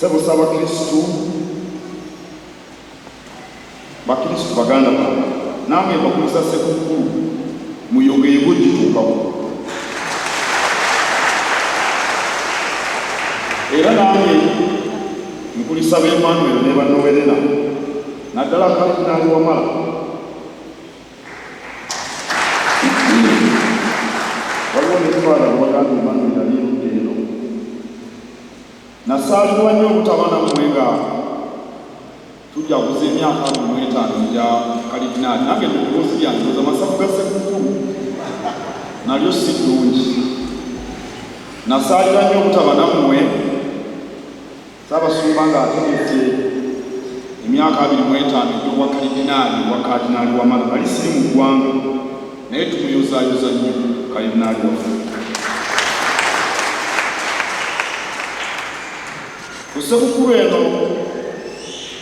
Sebo Kristu bakristu baganda bange namwe bakulisa sekukulu muyogeego gituukako era namwe mukulisa b'Emmanuel ne bannowerena naddala Kalidinaali Wamala waliwo netwala lwaganda Emmanuel ali erudda eno nasaalirwa nnyo obutaba nammwe nga tujja kuza emyaka 15 gya Kalidinaali nange ebirowoozo byange ndowooza amasavu ga sekukulu nalyo si ddungi nasaalira nnyo obutaba nammwe Ssaabasumba ng'ategedde emyaka 25 egy'obwa Kalidinaali Wamala bali siri mu ggwanga naye tumuyozaayoza nnyo Kalidinaali waffe. Ku ssekukulu eno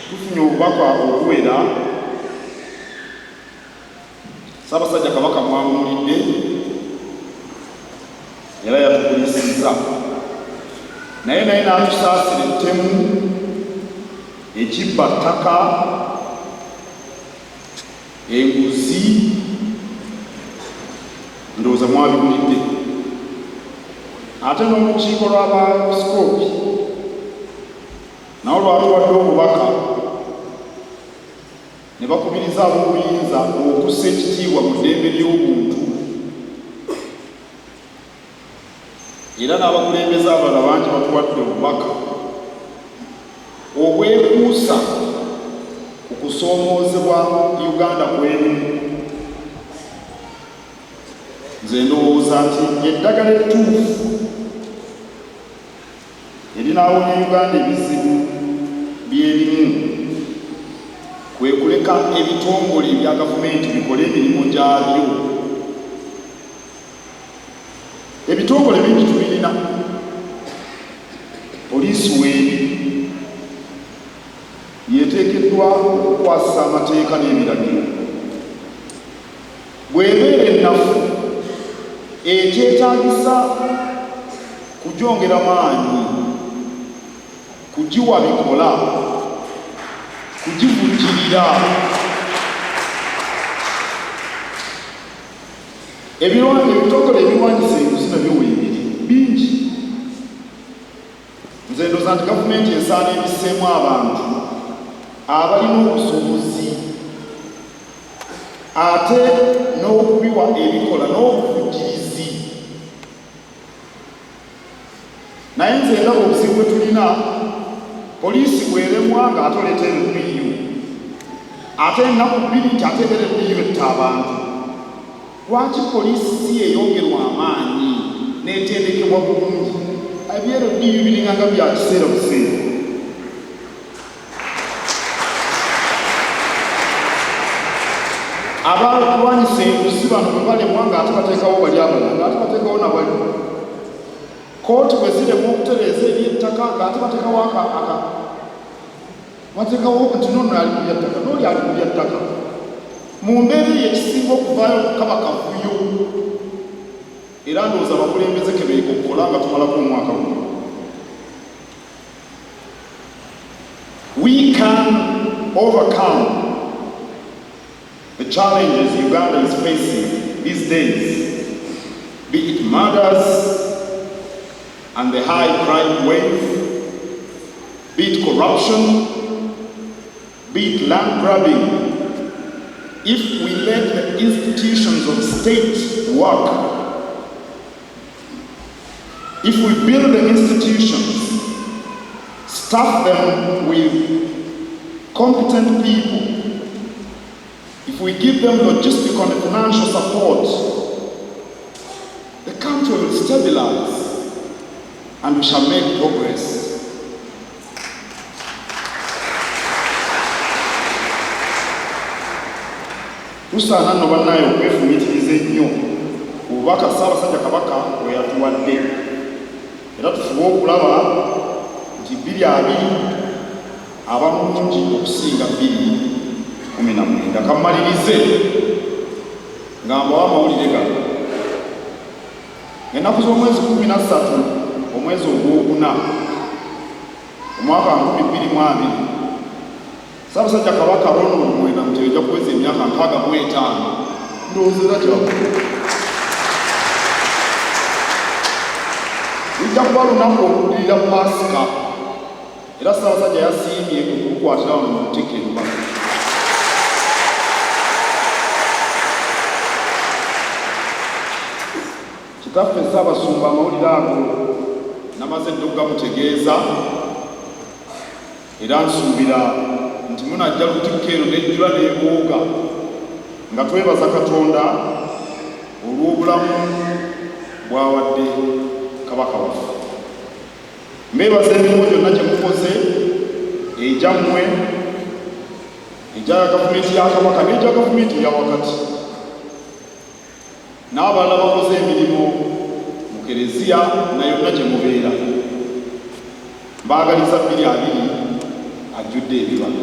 tufunye obubaka okuwera Ssaabasajja Kabaka mwamulidde era yatukulisizza naye n'atusaasira ettemu ekibba ttaka enguzi ndowooza mwabiwulidde ate n'olukiiko lw'abepisikoopi nawo lwatuwadde obubaka ne bakubiriza ab'obuyinza okussa ekitiibwa mu ddembe ly'obuntu era n'abakulembeze abalala bangi batuwadde obubaka obwekuusa ku kusoomoozebwa Uganda kw'erimu. Nze ndowooza nti eddagala ettuufu erinaawonya Uganda ebizibu by'erimu kwe kuleka ebitongole ebya gavumenti bikole emirimu gyabyo. Ebitongole bingi tubirina, poliisi weeri yeteekeddwa okukwasisa amateeka n'ebiragiro. Bw'ebeera ennafu ekyetaagisa kugyongera maanyi, kugiwa bikola, kugivujjirira. Ebitongole ebiwandiisa enguzi nabyo weebiri bingi. Nze ndowooza nti gavumenti esaana ebisseemu abantu abalina obusobozi ate n'okubiwa ebikola n'obuvujjirizi. Naye nze ndaba obuzibu bwe tulina, poliisi bw'eremwa ng'atoleeta ebibiyu ate ennaku bbiri nti ateekera ebibiyu etta abantu. Lwaki poliisi si yeyongerwa amaanyi n'etendekebwa bulungi? Ebyero biyu biringanga bya kiseera buseera. Abalwanyisa enguzi bano bwe balemwa ng'ate bateekawo bali abalala ng'ate bateekawo nabali. Kooti bwe zirema okutereeza eby'ettaka ng'ate bateekawo bateekawo nti nono ali ku byattaka n'oli ali ku byattaka. Mu mbeera ekisinga okuvaayo kaba kavuyo era ndowooza abakulembeze ke beekokkola nga tumalako omwaka guno. We can overcome the challenges Uganda is facing these days, be it murders and the high crime wave, be it corruption, be it land grabbing, if we let the institutions of state work, if we build the institutions, staff them with competent people, if we give them logistical and financial support, the country will stabilize and we shall make progress. Tusaana nno bannaye okwefumiitiriza ennyo obubaka Ssaabasajja Kabaka bwe yatuwadde era tufube okulaba nti 2020 aba mulungi okusinga 2019. Kammalirize nga mbawa amawulire gano. Ennaku z'omwezi 13 omwezi ogwokuna omwaka 2020 Ssaabasajja Kabaka Ronald Muwenda Mutebi ajja kuweza emyaka 65 ndowooza era gyakulu. Lujja kuba lunaku oluddirira Paasika era Ssaabasajja yasiimye okulukwatira wano mu Lutikko e Lubanga. Kitaffe Ssaabasumba amawulire ago namaze dde okugamutegeeza era nsuubira nti munajja Lutikko eno nejjula n'ebooga nga twebaza Katonda olw'obulamu bw'awadde Kabaka waffe. Mbeebaza emirimu gyonna gye mukoze egyammwe egya gavumenti ya Kabaka n'egya gavumenti eya wakati n'abalala bakoze emirimu mu Kereziya na yonna gye mubeera. Mbaagaliza 2020 ajjudde ebibala.